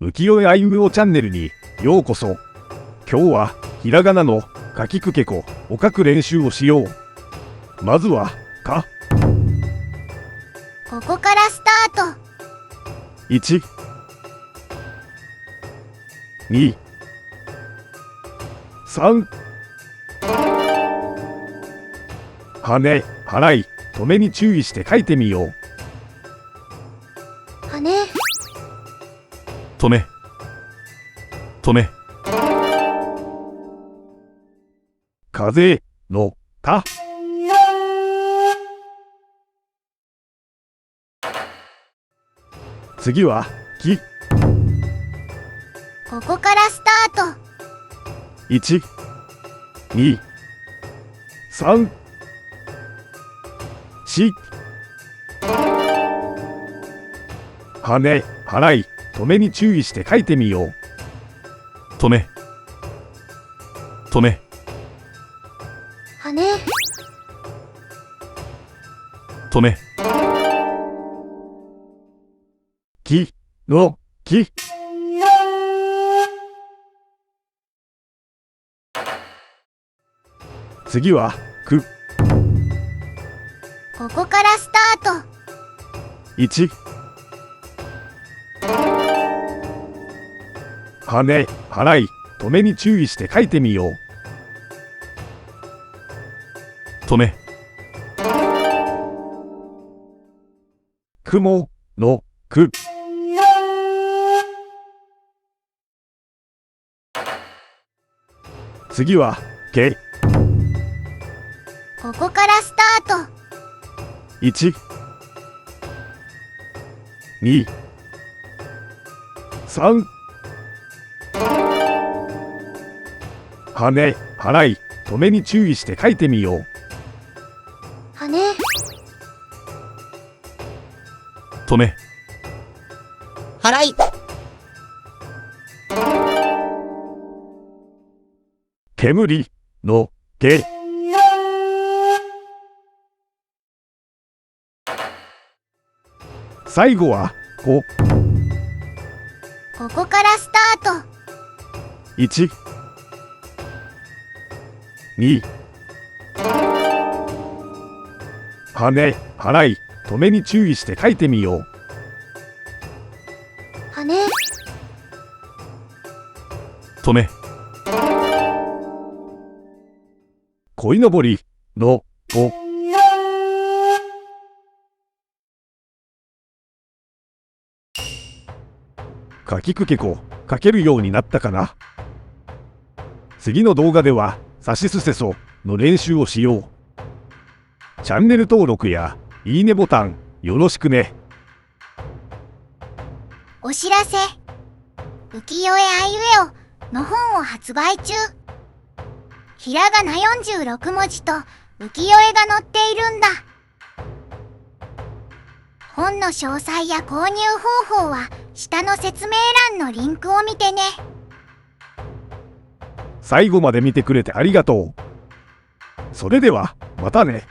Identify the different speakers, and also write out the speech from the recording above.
Speaker 1: 浮世絵あいうえおチャンネルにようこそ。今日はひらがなのかきくけこを書く練習をしよう。まずはか。
Speaker 2: ここからスタート。
Speaker 1: 1、2、3。はね、はらい、とめに注意して書いてみよう。
Speaker 2: はね、
Speaker 1: とめ、とめ。風のか。次はき。
Speaker 2: ここからスタート。
Speaker 1: 1、2、3、4。はね、はらい、とめに注意して書いてみよう。とめ、とめ。
Speaker 2: はね、
Speaker 1: とめ。きのき。次はく。
Speaker 2: ここからスタート。
Speaker 1: 1、はね、はらい、とめに注意して書いてみよう。とめ。くものく。次はけ。
Speaker 2: ここからスタート。
Speaker 1: 1、2、3。はね、はらい、とめに注意して書いてみよう。
Speaker 2: はね、
Speaker 1: とめ。
Speaker 3: ハライ。
Speaker 1: 煙のけ。最後はこ。
Speaker 2: ここからスタート。
Speaker 1: 1、2。はね、はらい、とめに注意して書いてみよう。
Speaker 2: はね、
Speaker 1: とめ。鯉のぼりのこ。かきくけこ書けるようになったかな。次の動画ではさしすせその練習をしよう。チャンネル登録やいいねボタンよろしくね。
Speaker 2: お知らせ。浮世絵あいうえおの本を発売中。ひらがな46文字と浮世絵が載っているんだ。本の詳細や購入方法は下の説明欄のリンクを見てね。
Speaker 1: 最後まで見てくれてありがとう。それではまたね。